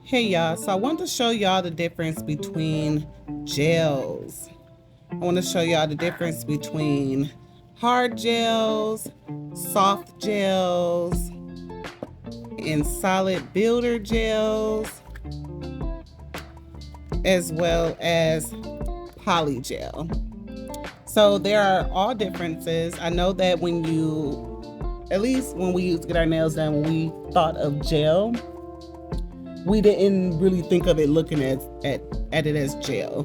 Hey y'all, so I want to show y'all the difference between gels. I want to show y'all the difference between hard gels, soft gels, and solid builder gels, as well as poly gel. So there are all differences. I know that at least when we used to get our nails done, when we thought of gel, we didn't really think of it looking at it as gel.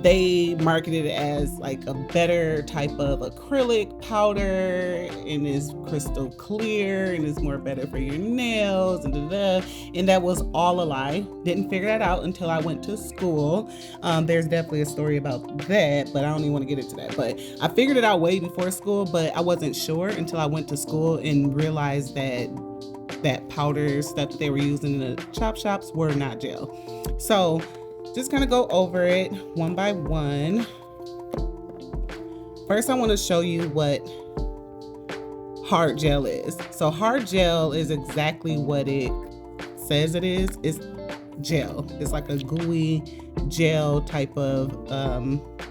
They marketed it as like a better type of acrylic powder and is crystal clear and is more better for your nails and that was all a lie. Didn't figure that out until I went to school. There's definitely a story about that, but I don't even want to get into that. But I figured it out way before school, but I wasn't sure until I went to school and realized that powder stuff that they were using in the chop shops were not gel. So just kind of go over it one by one. First, I want to show you what hard gel is. So hard gel is exactly what it says it is. It's gel. It's like a gooey gel type of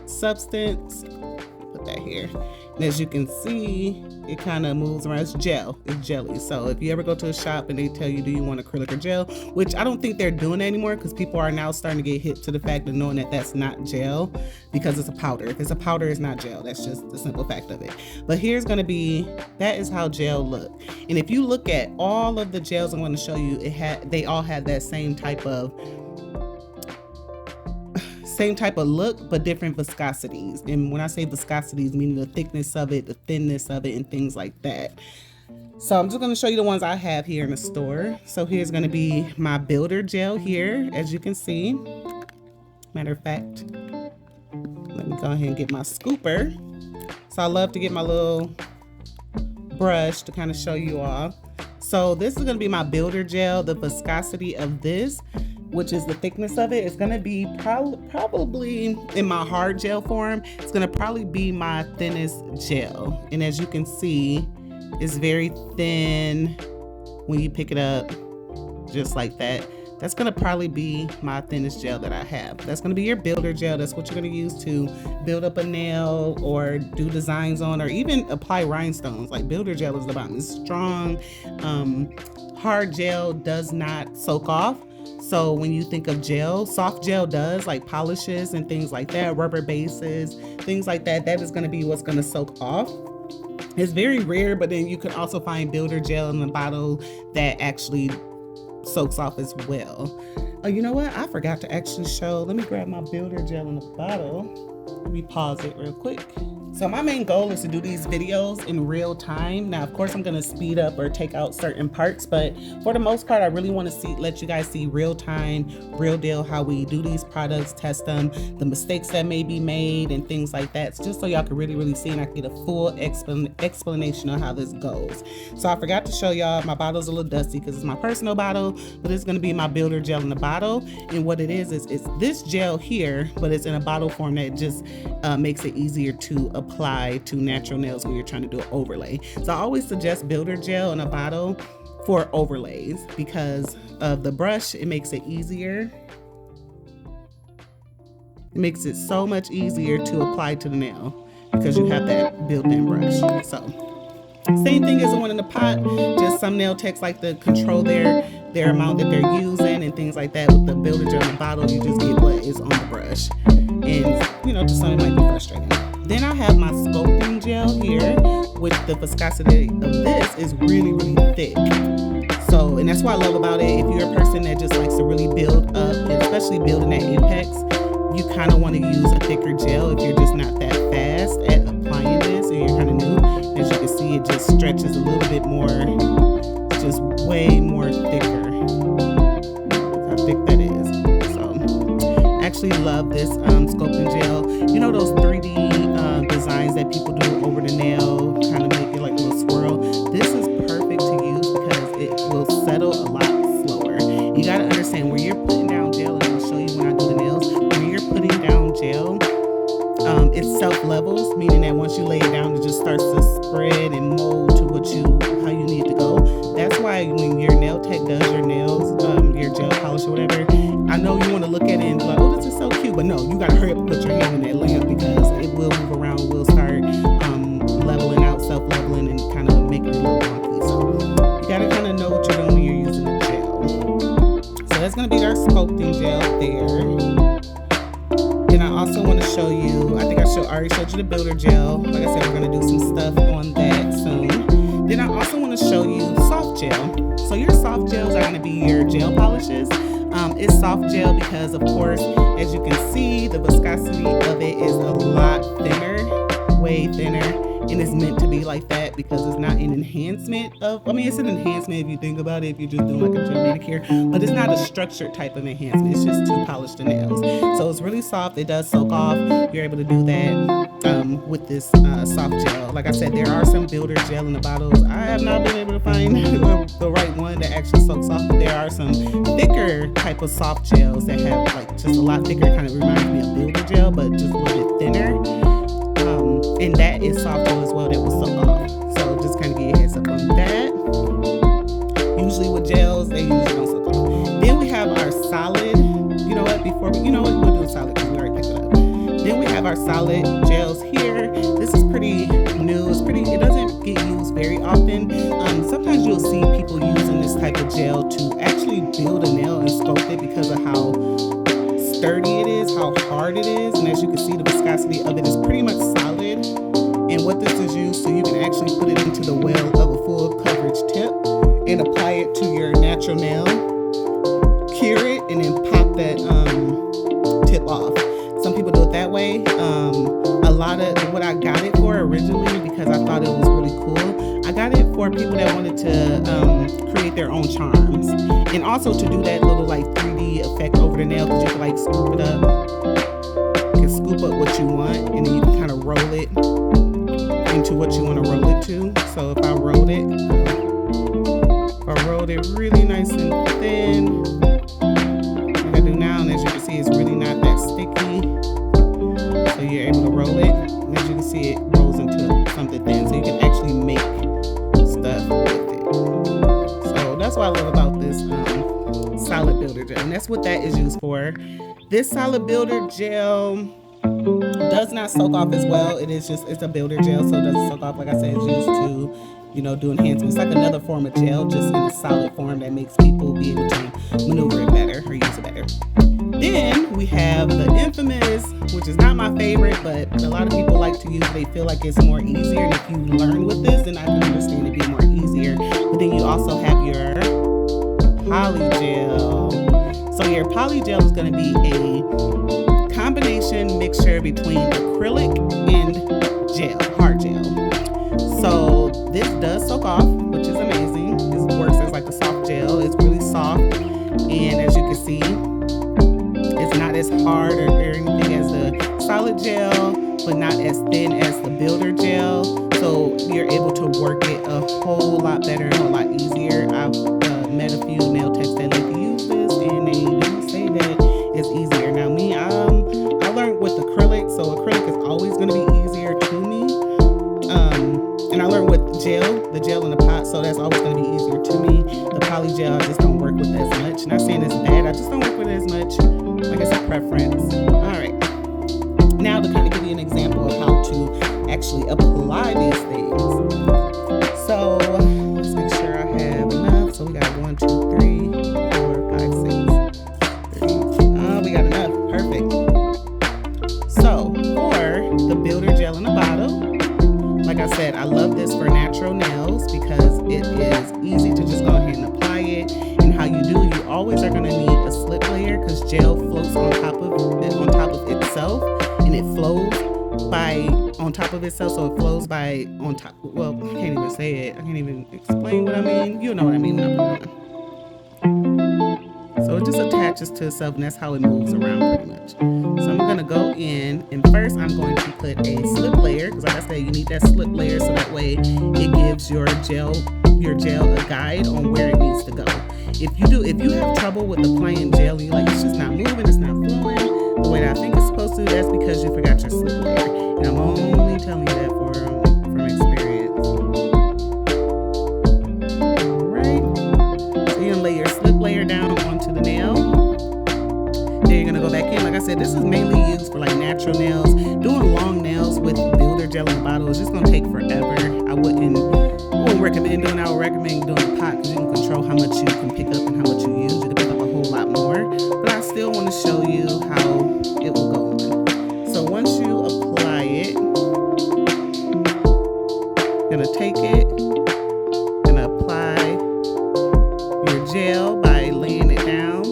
substance. Put that here. And as you can see, it kind of moves around. It's gel. It's jelly. So if you ever go to a shop and they tell you, do you want acrylic or gel? Which I don't think they're doing anymore because people are now starting to get hip to the fact of knowing that that's not gel because it's a powder. If it's a powder, it's not gel. That's just the simple fact of it. But here's going to be, that is how gel look. And if you look at all of the gels I'm going to show you, they all have that same type of look, but different viscosities. And when I say viscosities, meaning the thickness of it, the thinness of it, and things like that. So I'm just going to show you the ones I have here in the store. So here's going to be my builder gel here, as you can see. Matter of fact, let me go ahead and get my scooper. So I love to get my little brush to kind of show you all. So this is going to be my builder gel. The viscosity of this, which is the thickness of it, is going to be probably in my hard gel form. It's going to probably be my thinnest gel. And as you can see, it's very thin when you pick it up, just like that. That's going to probably be my thinnest gel that I have. That's going to be your builder gel. That's what you're going to use to build up a nail or do designs on, or even apply rhinestones. Like builder gel is the bottom. It's strong. Hard gel does not soak off. So when you think of gel, soft gel does, like polishes and things like that, rubber bases, things like that. That is going to be what's going to soak off. It's very rare, but then you can also find builder gel in the bottle that actually soaks off as well. Oh, you know what? I forgot to actually show. Let me grab my builder gel in the bottle. Let me pause it real quick. So my main goal is to do these videos in real time. Now, of course, I'm gonna speed up or take out certain parts, but for the most part, I really wanna let you guys see real time, real deal, how we do these products, test them, the mistakes that may be made and things like that. So just so y'all can really see and I can get a full explanation of how this goes. So I forgot to show y'all, my bottle's a little dusty because it's my personal bottle, but it's gonna be my builder gel in the bottle. And what it is it's this gel here, but it's in a bottle form that just makes it easier to apply to natural nails when you're trying to do an overlay. So I always suggest builder gel in a bottle for overlays because of the brush. It makes it easier. It makes it so much easier to apply to the nail because you have that built-in brush. So same thing as the one in the pot, just some nail techs like to control their amount that they're using and things like that. With the builder gel in the bottle, you just get what is on the brush. And you know, to some it might be frustrating. Then I have my sculpting gel here, which the viscosity of this is really thick. So, and that's what I love about it. If you're a person that just likes to really build up, and especially building that apex, you kind of want to use a thicker gel if you're just not that fast at applying this and you're kind of new. As you can see, it just stretches a little bit more, just way more thicker. Look how thick that is. So I actually love this sculpting gel. You know those 3D designs that people do over the nail, kind of make it like a little swirl? This is perfect to use because it will settle a lot slower. You got to understand where you're putting down gel, and I'll show you when I do the nails. When you're putting down gel, it self-levels, meaning that once you lay it down, it just starts to spread and mold to how you need it to go. That's why when your nail tech does your nails, your gel polish or whatever, look at it and be like, oh, this is so cute. But no, you gotta hurry up and put your hand in that lamp because it will move around, will start leveling out, self-leveling, and kind of making it a little wonky. So you gotta kind of know what you're doing when you're using a gel. So that's gonna be our sculpting gel there. Then I also want to show you, I think I already showed you the builder gel. Like I said, we're gonna do some stuff on that soon. Then I also want to show you soft gel. So your soft gels are gonna be your gel polishes. It's soft gel because, of course, as you can see, the viscosity of it is a lot thinner, way thinner, and it's meant to be like that because it's not an enhancement of, I mean, it's an enhancement if you think about it, if you're just doing like a gel manicure, but it's not a structured type of enhancement. It's just to polish the nails. So it's really soft. It does soak off. You're able to do that with this soft gel. Like I said, there are some builder gel in the bottles. I have not been able to find the right one that actually soaks off, but there are some thicker type of soft gels that have like just a lot thicker, kind of reminds me of builder gel, but just a little bit thinner. And that is soft gel as well that will soak off. So just kind of give you a heads up on that. Usually with gels, they usually don't soak off. Then we have our solid, you know what, we'll do solid because we already picked it up. Then we have our solid gels here. This is pretty new. It doesn't get used very often. Sometimes you'll see people using this type of gel to actually build a nail and sculpt it because of how sturdy it is, how hard it is, and as you can see, the viscosity of it is pretty much solid. And what this is used so you can actually put it into the well of a full coverage tip and apply it to your natural nail, cure it, and then pop that tip off. Some people do it that way. A lot of what I got it for originally, because I thought it was really cool, I got it for people that wanted to create their own charms, and also to do that little like 3D effect over the nail, because you can like scoop it up. You can scoop up what you want, and then you can kind of roll it into what you want to roll it to. So if I rolled it really nice and thin, like I do now, and as you can see, it's really not that sticky. So you're able to roll it, and as you can see, it rolls into something thin, so you can actually make stuff with it. So that's what I love about this solid builder gel, and that's what that is used for. This solid builder gel does not soak off as well. It's a builder gel, so it doesn't soak off. Like I said, it's used to, do enhancements. It's like another form of gel, just in a solid form that makes people be able to maneuver it better or use it better. Then we have the infamous, which is not my favorite, but a lot of people like to use it. They feel like it's more easier, and if you learn with this, then I can understand it being more easier. But then you also have your poly gel. So your poly gel is going to be a combination mixture between acrylic and gel, hard gel. So this does soak off, which is amazing. This works as like a soft gel. It's really soft, and as you can see, it's not as hard or anything as the solid gel, but not as thin as the builder gel. So you're able to work it a whole lot better and a whole lot easier. I've met a few nail techs that like to use this, and they do say that it's easier. Now me, I learned with acrylic, so acrylic is always going to be easier to me. And I learned with the gel in the pot, so that's always going to be easier to me. The poly gel, I just don't work with as much. Not saying it's bad, I just don't work with it as much. Like it's a preference. All right. Now to kind of give you an example of how to actually apply these things. So let's make sure I have enough. So we got 1, 2, 3, 4, 5, 6, 30. We got enough. Perfect. So for the builder gel in a bottle, like I said, I love this for natural nails because it is easy to just go ahead and apply it. And how you do, you always are going to need a slip layer because gel floats on top of itself, and it flows on top of itself, so it flows on top. Well, I can't even say it. I can't even explain what I mean. You know what I mean. So it just attaches to itself, and that's how it moves around pretty much. So I'm going to go in, and first I'm going to put a slip layer, because like I said, you need that slip layer so that way it gives your gel a guide on where it needs to go. If you have trouble with applying gel, you're like, it's just not moving, it's not flowing the way that I think it's supposed to, that's because you forgot your slip layer. And I'm only telling you that from experience. Alright. So you're gonna lay your slip layer down onto the nail. Then you're go back in. Like I said, this is mainly used for like natural nails. Doing long nails with builder gel in a bottle is just gonna take forever. I wouldn't recommend doing. I would recommend doing a pot because you can control how much you can pick up and how much you use. You can pick up a whole lot more. But I still want to show you how it will go on. So once you apply it, you're gonna take it and apply your gel by laying it down.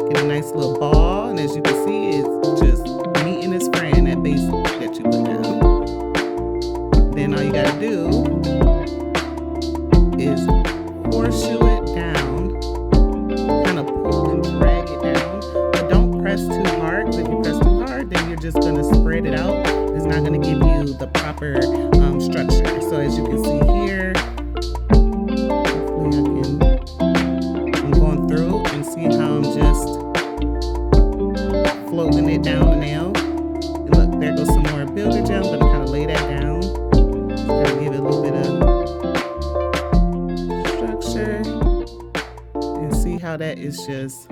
Get a nice little ball, and as you can see, it's just meat and its friend, that base that you put down. Then all you gotta do is horseshoe it down, kind of pull and drag it down, but don't press too hard. If you press too hard, then you're just gonna spread it out. It's not gonna give you the proper structure. So as you can see here, hopefully I'm going through and see how I'm just floating it down the nail. And look, there goes some more builder gel. I'm gonna kind of lay that down, kind of give it a little bit of structure, and see how that is just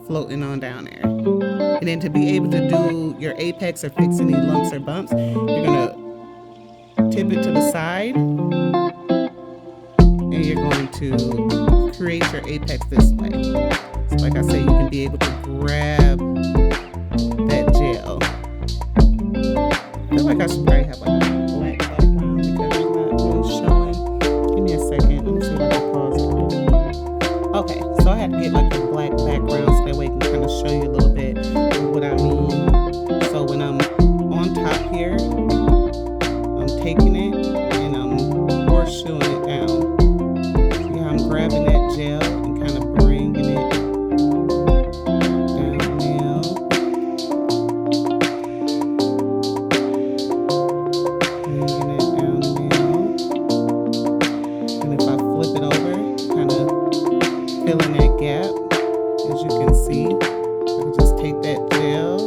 floating on down there. And then to be able to do your apex or fix any lumps or bumps, you're gonna tip it to the side, and you're going to create your apex this way. So like I said, you can be able to grab that gel. I feel like I should probably have like a black background because it's not really showing. Give me a second. Let me see if I can pause it. Okay, so I had to get like a black background so that way I can kind of show you a little bit of what I mean. So when I'm on top here, I'm taking it and I'm horseshoeing it down. See how I'm grabbing that gel and kind of bringing it down now. Bringing it down now. And if I flip it over, kind of filling that gap, as you can see. I can just take that gel.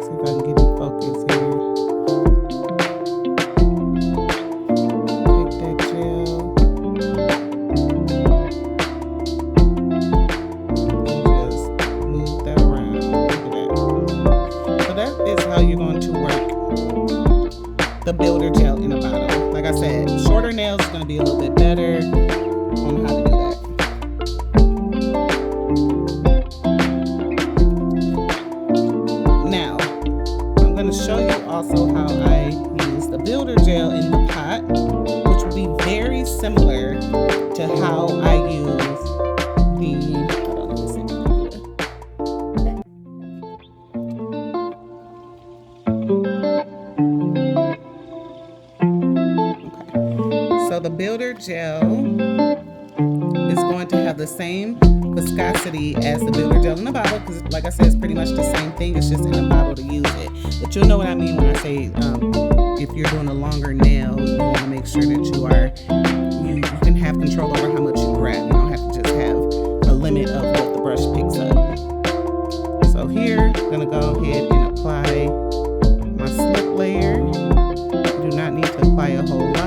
See if I can get in focus here. Take that gel and just move that around. Look at that. So that is how you're going to work the builder gel in a bottle. Like I said, shorter nails is going to be a little bit better on how to do that. Now, I'm going to show you also how I use the builder gel in the pot, which will be very similar to how I use the, hold on, let me see if I can do it. So the builder gel is going to have the same viscosity as the builder gel in the bottle because, like I said, it's pretty much the same thing. It's just in a bottle to use it. But you'll know what I mean when I say if you're doing a longer nail, you want to make sure that you can have control over how much you grab. You don't have to just have a limit of what the brush picks up. So here, I'm going to go ahead and apply my slip layer. You do not need to apply a whole lot.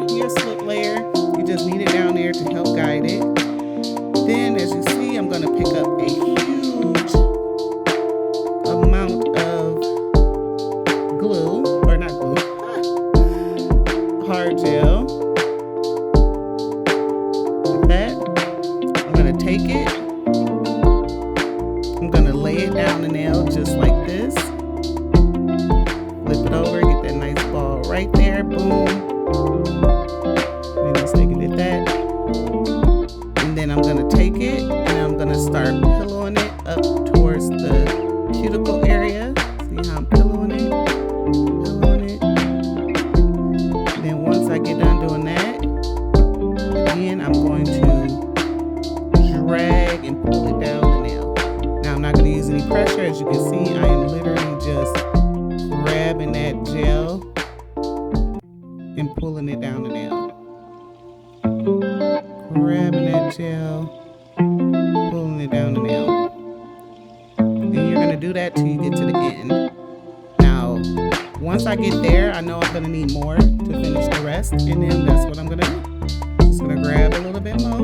Your slip layer, you just need it down there to help guide it. Then as you see, I'm going to pick up a huge amount of glue, or not glue, hard gel. Like that. I'm going to take it, I'm going to lay it down the nail just like this. Flip it over, get that nice ball right there, boom. And then I'm going to take it and I'm going to start pillowing it up towards the cuticle area. See how I'm pillowing it? Pillowing it. And then once I get done doing that, again, I'm going to drag and pull it down the nail. Now I'm not going to use any pressure. As you can see, I am literally just grabbing that gel and pulling it down the nail. Grabbing that gel, pulling it down the nail. And you're gonna do that till you get to the end. Now, once I get there, I know I'm gonna need more to finish the rest, and then that's what I'm gonna do. Just gonna grab a little bit more.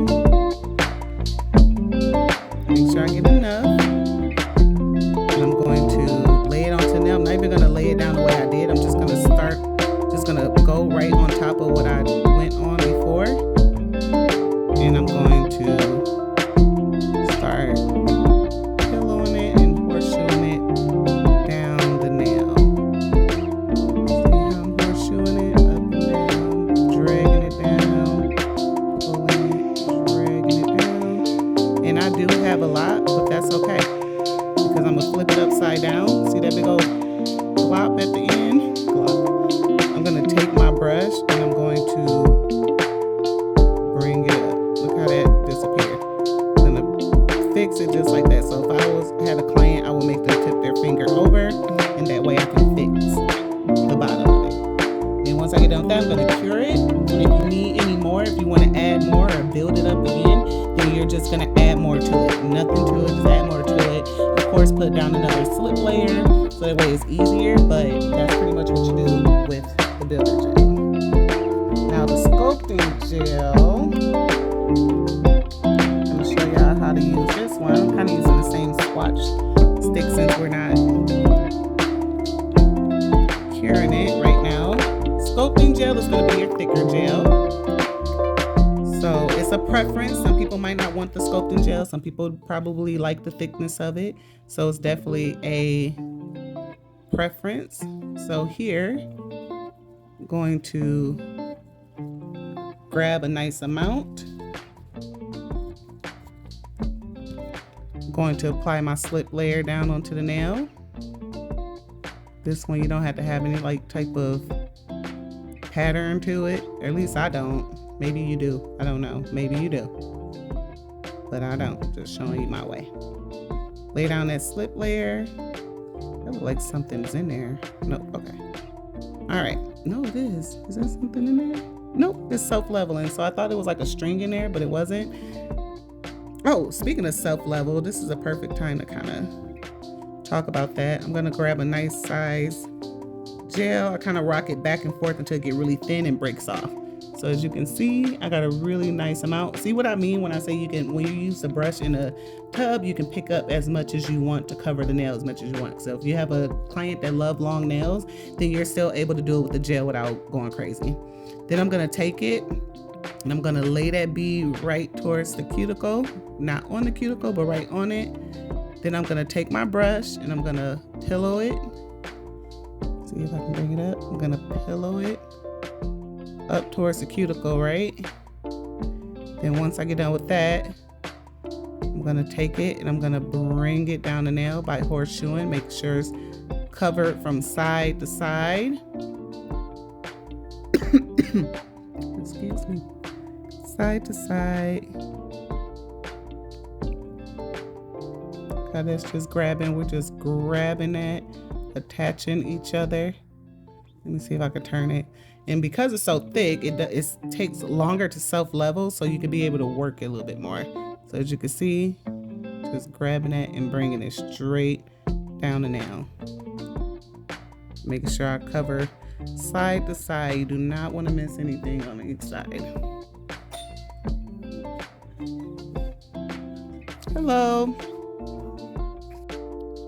Make sure I get enough. And I'm going to lay it onto the nail. I'm not even gonna lay it down the way I did. I'm just gonna go right on top of what I went on before. And I'm going to start pillowing it and horseshoeing it down the nail. See how I'm horseshoeing it up and down, dragging it down, pulling it, dragging it down. And I do have a lot, but that's okay, because I'm gonna flip it upside down. See that big old glop at the end? Glop. I'm gonna take my brush and I'm going to bring it up. Look how that disappeared. I'm gonna fix it just like that. So if I had a client, I would make them tip their finger over, and that way I can fix the bottom of it. Then once I get done with that, I'm gonna cure it. And if you need any more, if you want to add more or build it up again, then you're just gonna add more to it. Nothing to it, just add more to it. Of course, put down another slip layer so that way it's easier, but that's pretty much what you do with the builder gel. Now the sculpting gel, I'm gonna show y'all how to use this one. I'm kind of using the same swatch stick since we're not curing it right now. Sculpting gel is gonna be your thicker gel. So it's a preference. Some people might not want the sculpting gel. Some people probably like the thickness of it. So it's definitely a preference. So here, I'm going to grab a nice amount. I'm going to apply my slip layer down onto the nail. This one you don't have to have any like type of pattern to it, or at least I don't. Maybe you do, I don't know, maybe you do, but I don't. Just showing you my way. Lay down that slip layer. That looks like something's in there. Nope, okay. All right, no it is. Is that something in there? Nope, it's self-leveling. So I thought it was like a string in there, but it wasn't. Oh, speaking of self-level, this is a perfect time to kind of talk about that. I'm gonna grab a nice size gel. I kind of rock it back and forth until it get really thin and breaks off. So as you can see, I got a really nice amount. See what I mean when I say you can, when you use the brush in a tub, you can pick up as much as you want to cover the nail as much as you want. So if you have a client that love long nails, then you're still able to do it with the gel without going crazy. Then I'm gonna take it and I'm gonna lay that bead right towards the cuticle, not on the cuticle, but right on it. Then I'm gonna take my brush and I'm gonna pillow it. See if I can bring it up. I'm gonna pillow it up towards the cuticle, right? Then once I get done with that, I'm gonna take it and I'm gonna bring it down the nail by horseshoeing, make sure it's covered from side to side. Excuse me. Side to side. That's just grabbing, we're just grabbing that, attaching each other. Let me see if I can turn it. And because it's so thick, it takes longer to self-level, so you can be able to work it a little bit more. So as you can see, just grabbing it and bringing it straight down the nail. Making sure I cover side to side. You do not want to miss anything on each side. Hello.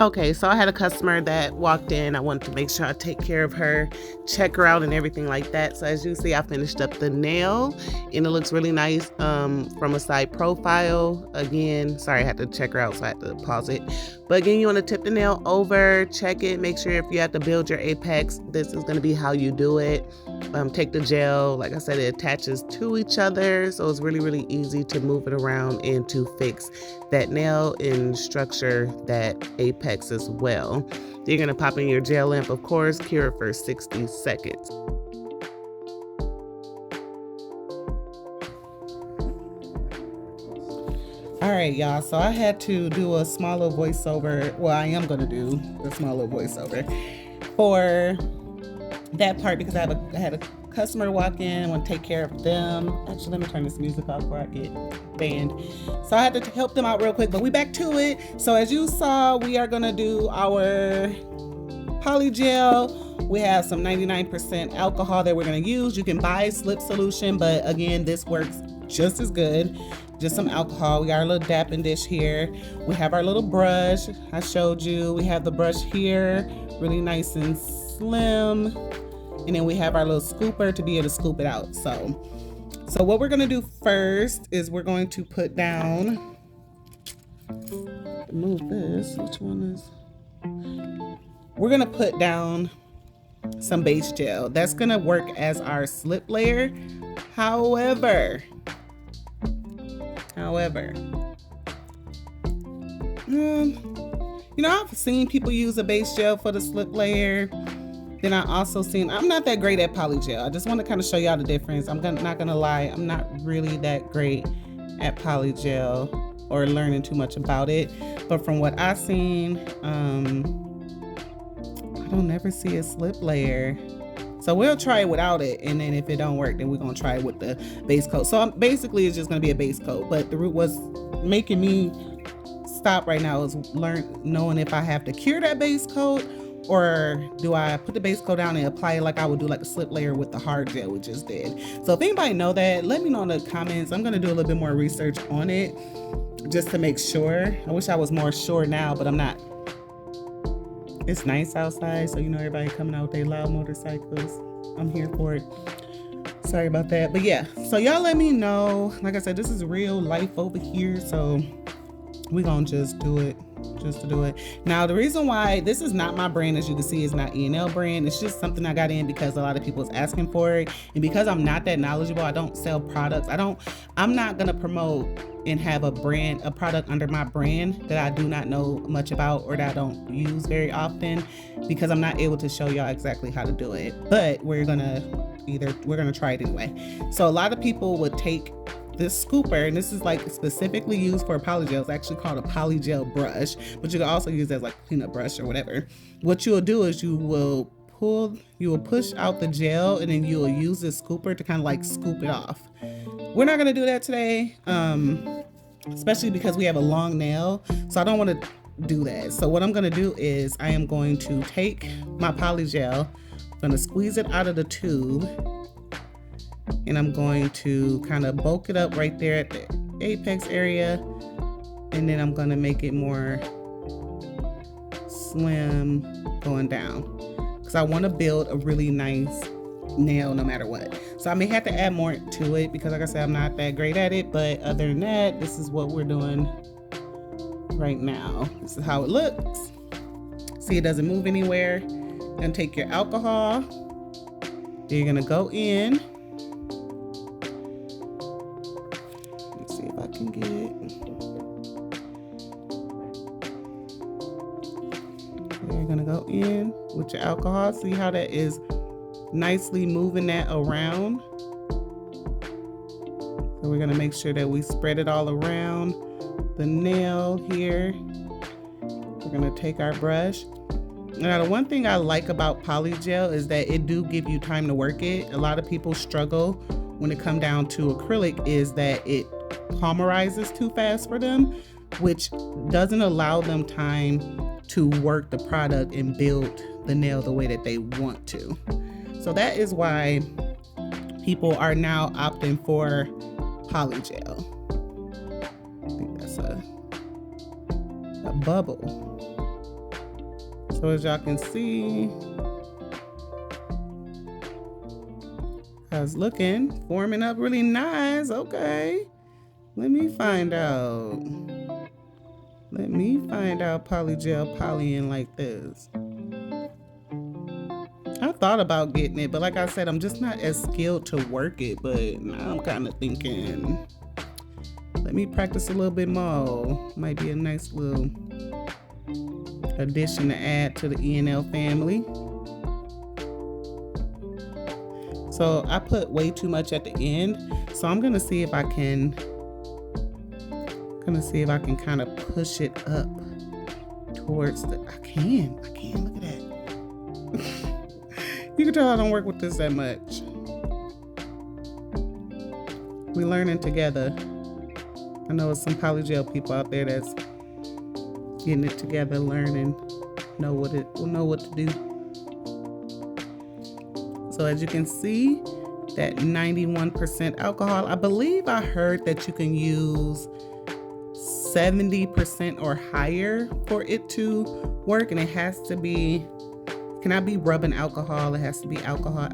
Okay, so I had a customer that walked in. I wanted to make sure I take care of her, check her out and everything like that. So as you see, I finished up the nail and it looks really nice from a side profile. Again, sorry, I had to check her out, so I had to pause it. But again, you want to tip the nail over, check it, make sure if you have to build your apex, this is going to be how you do it. Take the gel, like I said, it attaches to each other, so it's really, really easy to move it around and to fix that nail and structure that apex as well. You're going to pop in your gel lamp, of course, cure it for 60 seconds. All right, y'all, so I had to do a smaller voiceover. Well, I am going to do a smaller voiceover for that part because I had a customer walk in, I want to take care of them. Actually, let me turn this music off before I get banned. So I had to help them out real quick, but we back to it. So as you saw, we are gonna do our poly gel. We have some 99% alcohol that we're gonna use. You can buy a slip solution, but again, this works just as good. Just some alcohol. We got our little dapping dish here. We have our little brush I showed you. We have the brush here, really nice and slim. And then we have our little scooper to be able to scoop it out. So what we're gonna do first is we're going to put down, move this, which one is? We're gonna put down some base gel. That's gonna work as our slip layer. However, you know, I've seen people use a base gel for the slip layer. Then I also seen, I'm not that great at poly gel. I just want to kind of show y'all the difference. Not gonna lie, I'm not really that great at poly gel or learning too much about it. But from what I've seen, I don't never see a slip layer. So we'll try it without it, and then if it don't work, then we're gonna try it with the base coat. So basically it's just gonna be a base coat, but the root was making me stop right now is knowing if I have to cure that base coat, or do I put the base coat down and apply it like I would do like a slip layer with the hard gel we just did. So if anybody know that, let me know in the comments. I'm gonna do a little bit more research on it just to make sure. I wish I was more sure now, but I'm not. It's nice outside, so you know everybody coming out with their loud motorcycles. I'm here for it. Sorry about that, but yeah. So y'all let me know. Like I said, this is real life over here, so we're gonna just do it just to do it. Now, the reason why this is not my brand, as you can see, is not E&L brand. It's just something I got in because a lot of people is asking for it, and because I'm not that knowledgeable, I don't sell products. I'm not gonna promote and have a product under my brand that I do not know much about or that I don't use very often, because I'm not able to show y'all exactly how to do it. But we're gonna try it anyway. So a lot of people would take this scooper, and this is like specifically used for poly gel. It's actually called a poly gel brush, but you can also use it as like a cleanup brush or whatever. What you'll do is you will push out the gel, and then you will use this scooper to kind of like scoop it off. We're not gonna do that today, especially because we have a long nail, so I don't want to do that. So what I'm gonna do is I am going to take my poly gel, I'm gonna squeeze it out of the tube, and I'm going to kind of bulk it up right there at the apex area, and then I'm gonna make it more slim going down, because I want to build a really nice nail no matter what. So I may have to add more to it because, like I said, I'm not that great at it, but other than that, this is what we're doing right now. This is how it looks. See, it doesn't move anywhere. Then take your alcohol, you're gonna go in. Let's see if I can get it. You're gonna go in with your alcohol. See how that is nicely moving that around. So we're gonna make sure that we spread it all around the nail here. We're gonna take our brush. Now, the one thing I like about poly gel is that it do give you time to work it. A lot of people struggle when it come down to acrylic is that it polymerizes too fast for them, which doesn't allow them time to work the product and build the nail the way that they want to. So that is why people are now opting for poly gel. I think that's a bubble. So as y'all can see, how it's looking, forming up really nice. Okay, let me find out. Let me find out poly gel polying like this. I thought about getting it, but like I said, I'm just not as skilled to work it. But now I'm kind of thinking, let me practice a little bit more. Might be a nice little addition to add to the E&L family. So I put way too much at the end, so I'm gonna see if I can kind of push it up towards the. I can look at that. You can tell I don't work with this that much. We learning together. I know there's some polygel people out there that's getting it together, learning, know what to do. So as you can see, that 91% alcohol. I believe I heard that you can use 70% or higher for it to work, and it has to be, cannot be rubbing alcohol. It has to be alcohol.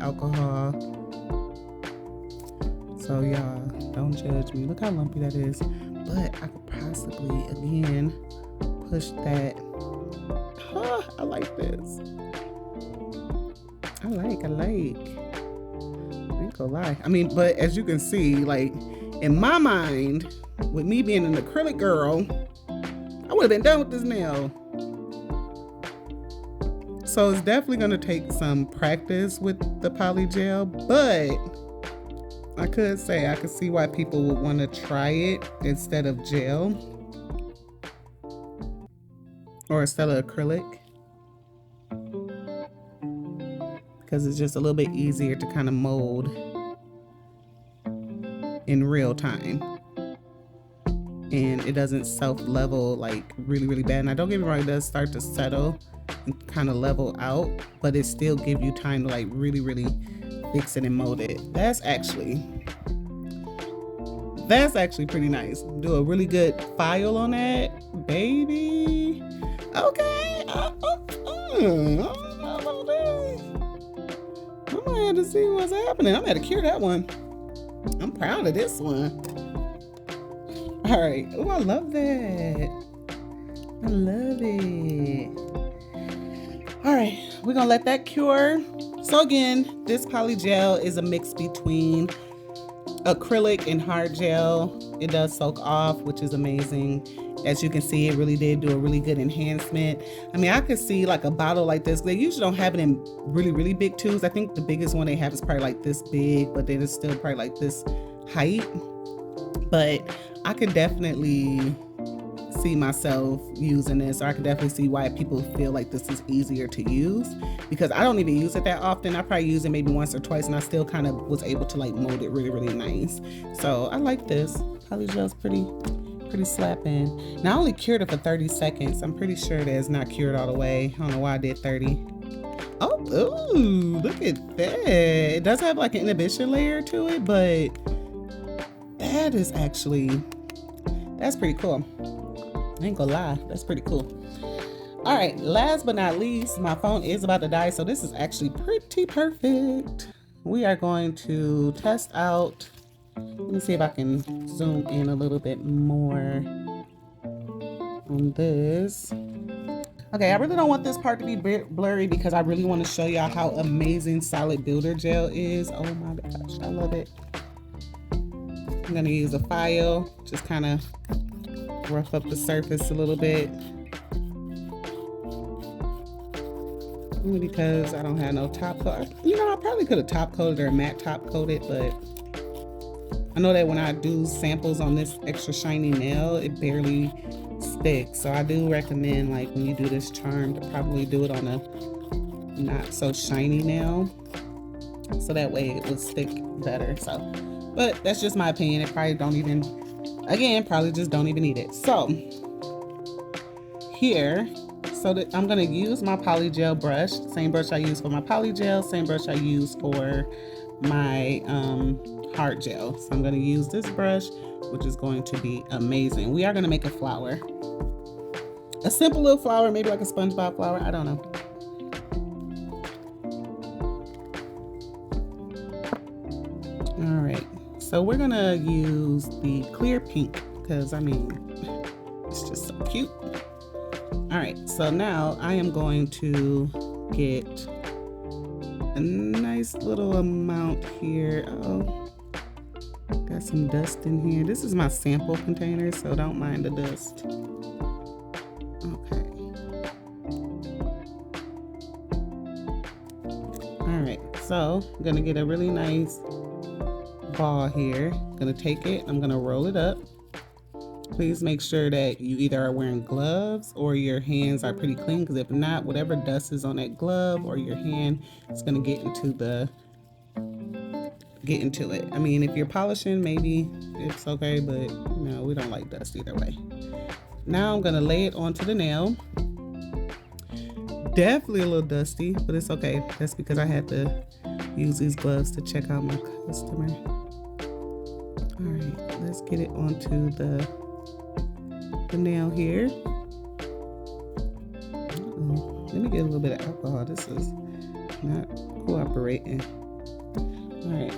So y'all, don't judge me. Look how lumpy that is. But I could possibly, again, push that. I like this. I like. I ain't gonna lie. I mean, but as you can see, like, in my mind, with me being an acrylic girl, I would have been done with this nail. So it's definitely gonna take some practice with the polygel, but I could see why people would want to try it instead of gel or instead of acrylic, because it's just a little bit easier to kind of mold in real time, and it doesn't self-level like really bad. Now don't get me wrong, it does start to settle and kind of level out, but it still gives you time to like really fix it and mold it. That's actually pretty nice. Do a really good file on that, baby. Okay. I don't know about this. I'm gonna have to see what's happening. I'm gonna have to cure that one. I'm proud of this one. All right. Oh, I love that. I love it. All right, we're gonna let that cure. So again, this polygel is a mix between acrylic and hard gel. It does soak off, which is amazing. As you can see, it really did do a really good enhancement. I mean, I could see like a bottle like this. They usually don't have it in really big tubes. I think the biggest one they have is probably like this big, but then it's still probably like this height. But I could definitely see myself using this, or I can definitely see why people feel like this is easier to use, because I don't even use it that often. I probably use it maybe once or twice, and I still kind of was able to like mold it really nice. So I like this. Polygel's pretty slapping. Now I only cured it for 30 seconds. I'm pretty sure that it's not cured all the way. I don't know why I did 30. Oh, ooh, look at that. It does have like an inhibition layer to it, but that is actually, that's pretty cool. I ain't gonna lie, that's pretty cool. All right, last but not least, my phone is about to die, so this is actually pretty perfect. We are going to test out, let me see if I can zoom in a little bit more on this. Okay, I really don't want this part to be blurry because I really want to show y'all how amazing solid builder gel is. Oh my gosh, I love it. I'm gonna use a file, just kind of rough up the surface a little bit, only because I don't have no top coat. You know, I probably could have top coated or matte top coated, but I know that when I do samples on this extra shiny nail, it barely sticks. So I do recommend, like, when you do this charm, to probably do it on a not so shiny nail, so that way it would stick better. So, but that's just my opinion. It probably don't even, again, probably just don't even need it. So here, so that I'm gonna use my polygel brush, same brush I use for my polygel, same brush I use for my hard gel. So I'm gonna use this brush, which is going to be amazing. We are gonna make a flower, a simple little flower, maybe like a SpongeBob flower, I don't know. All right, so we're gonna use the clear pink because, I mean, it's just so cute. All right, so now I am going to get a nice little amount here. Oh, got some dust in here. This is my sample container, so don't mind the dust. Okay. All right, so I'm gonna get a really nice ball here. I'm gonna take it, I'm gonna roll it up. Please make sure that you either are wearing gloves or your hands are pretty clean, because if not, whatever dust is on that glove or your hand, it's gonna get into the get into it. I mean, if you're polishing, maybe it's okay, but no, we don't like dust either way. Now I'm gonna lay it onto the nail. Definitely a little dusty, but it's okay. That's because I had to use these gloves to check out my customer. All right, let's get it onto the nail here. Let me get a little bit of alcohol. This is not cooperating. All right.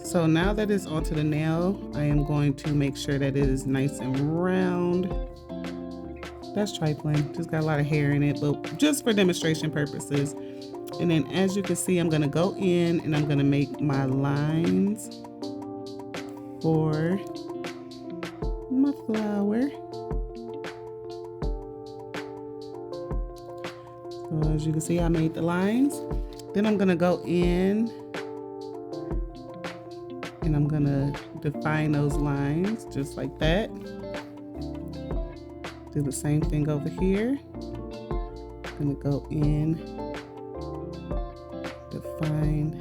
So now that it's onto the nail, I am going to make sure that it is nice and round. That's trifling, just got a lot of hair in it, but just for demonstration purposes. And then as you can see, I'm gonna go in and I'm gonna make my lines for my flower. So as you can see, I made the lines. Then I'm gonna go in and I'm gonna define those lines just like that. Do the same thing over here. I'm gonna go in, define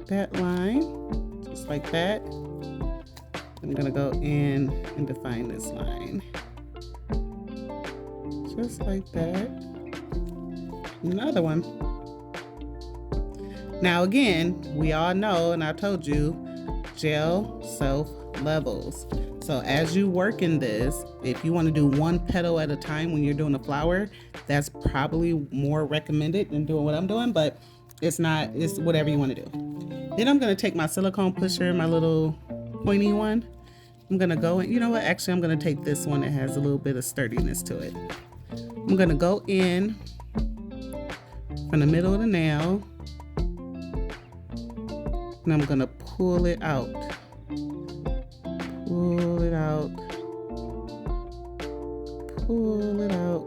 that line, just like that. I'm gonna go in and define this line, just like that. Another one. Now again, we all know, and I told you, gel self levels. So as you work in this, if you want to do one petal at a time when you're doing a flower, that's probably more recommended than doing what I'm doing, but it's not, it's whatever you want to do. Then I'm going to take my silicone pusher, my little pointy one. I'm going to go in, you know what, actually I'm going to take this one that has a little bit of sturdiness to it. I'm going to go in from the middle of the nail and I'm going to pull it out. Pull it out, pull it out,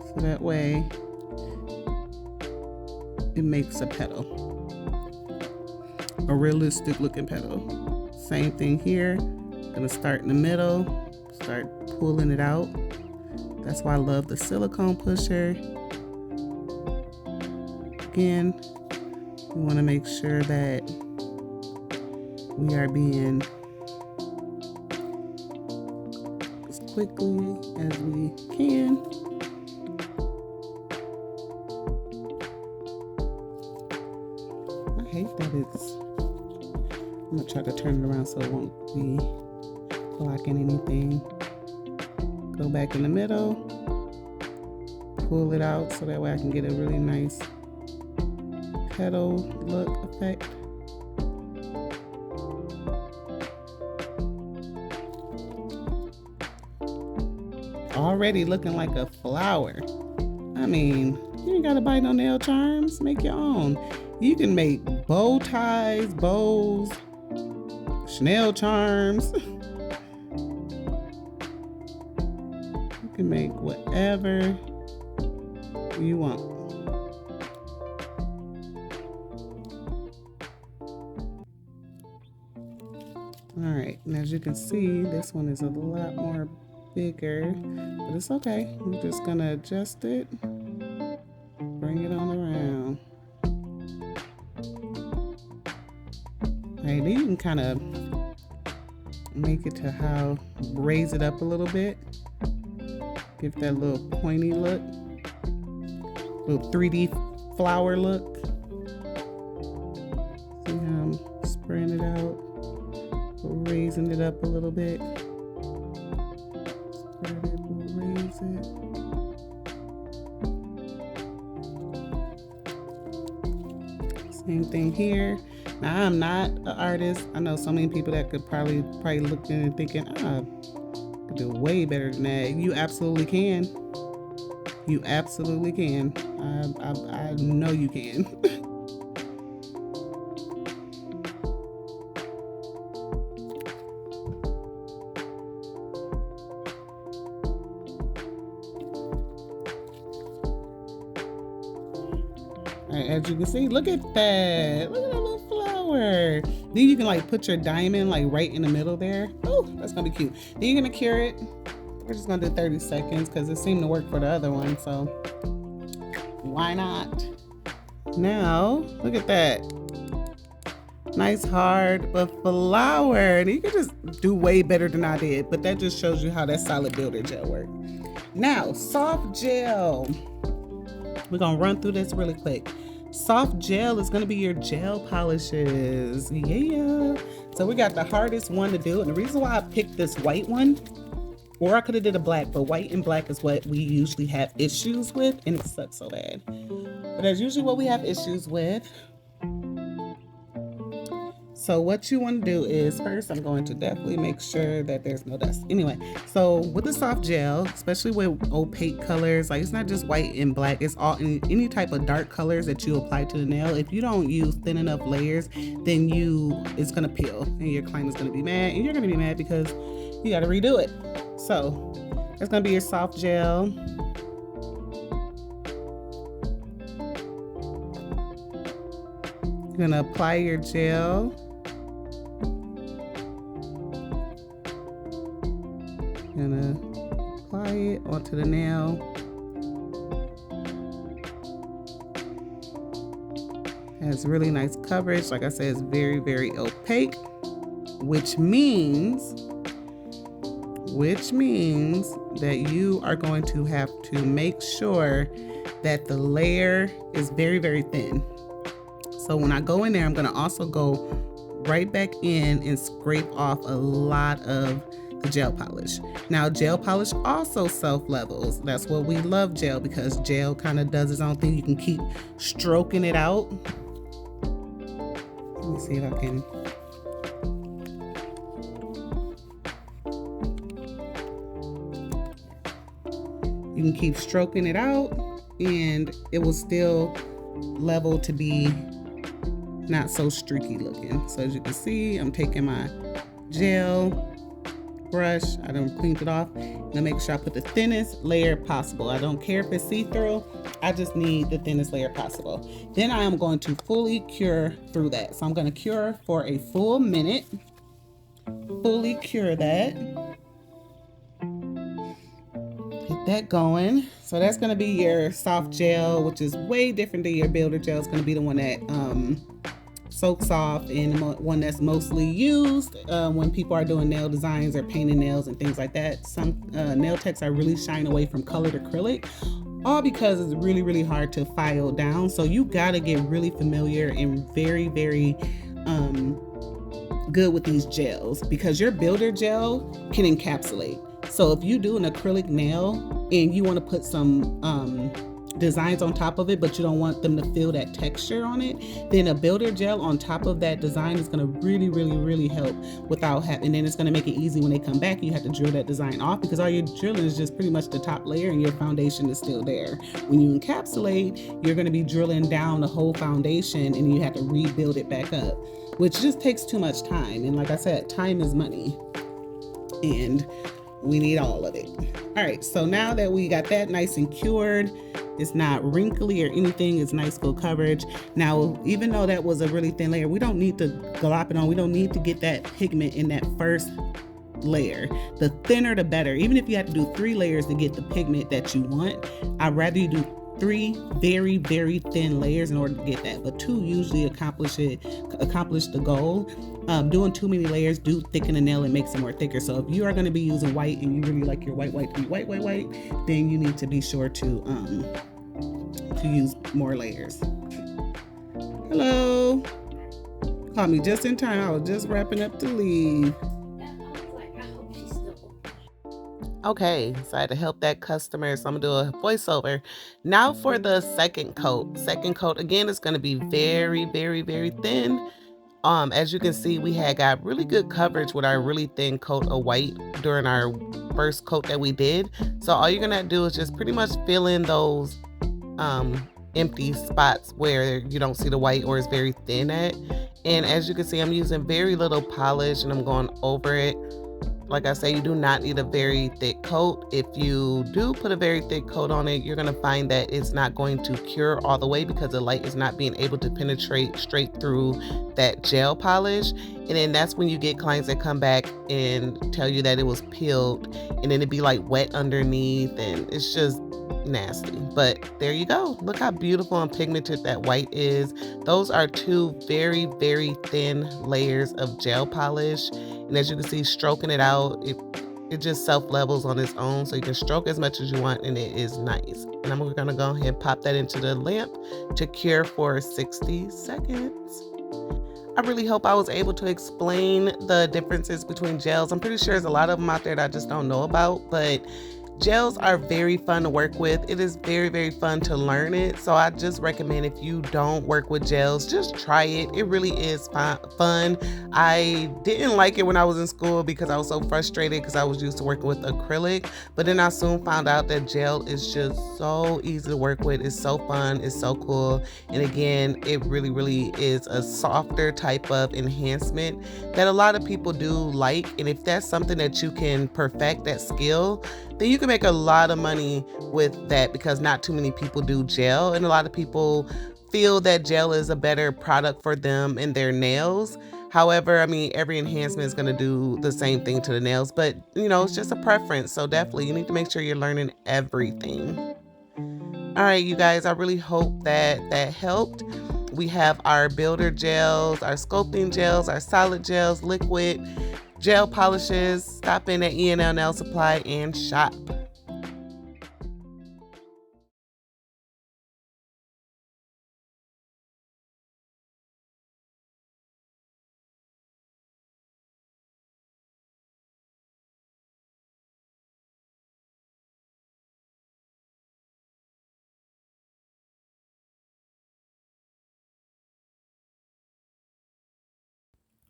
so that way it makes a petal, a realistic looking petal. Same thing here, I'm gonna start in the middle, start pulling it out. That's why I love the silicone pusher. Again, we wanna make sure that we are being quickly as we can. I hate that it's, I'm gonna try to turn it around so it won't be blocking anything. Go back in the middle, pull it out so that way I can get a really nice petal look effect. Already looking like a flower. I mean, you ain't gotta buy no nail charms, make your own. You can make bow ties, bows, Chanel charms. You can make whatever you want. All right, and as you can see, this one is a lot more bigger, but it's okay. I'm just gonna adjust it, bring it on around. All right, then you can kind of make it to how, raise it up a little bit, give that little pointy look, little 3D flower look. See how I'm spreading it out, raising it up a little bit. Raise it. Same thing here. Now I'm not an artist. I know so many people that could probably looking and thinking, I could do way better than that. You absolutely can. You absolutely can. I know you can. As you can see, look at that. Look at that little flower. Then you can like put your diamond like right in the middle there. Oh, that's gonna be cute. Then you're gonna cure it. We're just gonna do 30 seconds because it seemed to work for the other one, so why not? Now, look at that. Nice hard but flower. And you can just do way better than I did, but that just shows you how that solid builder gel works. Now, soft gel. We're gonna run through this really quick. Soft gel is gonna be your gel polishes. Yeah. So we got the hardest one to do. And the reason why I picked this white one, or I could have did a black, but white and black is what we usually have issues with, and it sucks so bad. But that's usually what we have issues with. So what you want to do is, first I'm going to definitely make sure that there's no dust. Anyway, so with the soft gel, especially with opaque colors, like it's not just white and black, it's all any type of dark colors that you apply to the nail. If you don't use thin enough layers, then it's gonna peel and your client is gonna be mad, and you're gonna be mad because you gotta redo it. So it's gonna be your soft gel. You're gonna apply your gel. Gonna apply it onto the nail. Has really nice coverage. Like I said, it's very, very opaque, which means that you are going to have to make sure that the layer is very, very thin. So when I go in there, I'm gonna also go right back in and scrape off a lot of the gel polish. Now, gel polish also self-levels. That's what we love gel, because gel kind of does its own thing. You can keep stroking it out. Let me see if I can. You can keep stroking it out and it will still level to be not so streaky looking. So as you can see, I'm taking my gel brush, I done cleaned it off. I'm gonna make sure I put the thinnest layer possible. I don't care if it's see-through, I just need the thinnest layer possible. Then I am going to fully cure through that. So I'm gonna cure for a full minute, fully cure that. Get that going. So that's gonna be your soft gel, which is way different than your builder gel. It's gonna be the one that soaks off, and the one that's mostly used when people are doing nail designs or painting nails and things like that. Some nail techs are really shying away from colored acrylic, all because it's really, really hard to file down. So you gotta get really familiar and very, very good with these gels, because your builder gel can encapsulate. So if you do an acrylic nail and you want to put some designs on top of it, but you don't want them to feel that texture on it, then a builder gel on top of that design is going to really, really, really help without having, and then it's going to make it easy when they come back. You have to drill that design off, because all you're drilling is just pretty much the top layer and your foundation is still there. When you encapsulate, you're going to be drilling down the whole foundation and you have to rebuild it back up, which just takes too much time. And like I said, time is money, and we need all of it. All right, so now that we got that nice and cured, it's not wrinkly or anything, it's nice full coverage. Now, even though that was a really thin layer, we don't need to glop it on. We don't need to get that pigment in that first layer. The thinner the better. Even if you have to do 3 layers to get the pigment that you want, I'd rather you do 3 very, very thin layers in order to get that, but 2 usually accomplish the goal. Doing too many layers do thicken the nail and makes it more thicker. So if you are going to be using white and you really like your white to be white, then you need to be sure to use more layers. Hello. Caught me just in time. I was just wrapping up to leave. Okay, so I had to help that customer, so I'm gonna do a voiceover. Now for the second coat. Second coat, again, is gonna be very, very, very thin. As you can see, we had got really good coverage with our really thin coat of white during our first coat that we did. So all you're gonna do is just pretty much fill in those empty spots where you don't see the white or it's very thin at. And as you can see, I'm using very little polish and I'm going over it. Like I say, you do not need a very thick coat. If you do put a very thick coat on it, you're going to find that it's not going to cure all the way, because the light is not being able to penetrate straight through that gel polish. And then that's when you get clients that come back and tell you that it was peeled, and then it'd be like wet underneath, and it's just nasty. But there you go. Look how beautiful and pigmented that white is. Those are two very, very thin layers of gel polish. And as you can see, stroking it out, it just self-levels on its own. So you can stroke as much as you want and it is nice. And I'm gonna go ahead and pop that into the lamp to cure for 60 seconds. I really hope I was able to explain the differences between gels. I'm pretty sure there's a lot of them out there that I just don't know about, but gels are very fun to work with. It is very, very fun to learn it. So I just recommend if you don't work with gels, just try it. It really is fun. I didn't like it when I was in school because I was so frustrated because I was used to working with acrylic. But then I soon found out that gel is just so easy to work with. It's so fun. It's so cool. And again, it really, really is a softer type of enhancement that a lot of people do like. And if that's something that you can perfect, that skill, then you can make a lot of money with that because not too many people do gel, and a lot of people feel that gel is a better product for them and their nails. However, I mean, every enhancement is going to do the same thing to the nails, but you know, it's just a preference. So definitely you need to make sure you're learning everything. All right, you guys, I really hope that that helped. We have our builder gels, our sculpting gels, our solid gels, liquid gel polishes. Stop in at E&L Nail Supply and shop.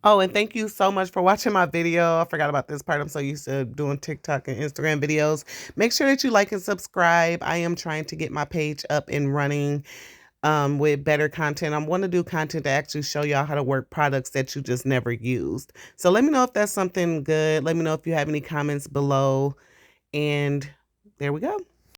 Oh, and thank you so much for watching my video. I forgot about this part. I'm so used to doing TikTok and Instagram videos. Make sure that you like and subscribe. I am trying to get my page up and running with better content. I want to do content to actually show y'all how to work products that you just never used. So let me know if that's something good. Let me know if you have any comments below. And there we go.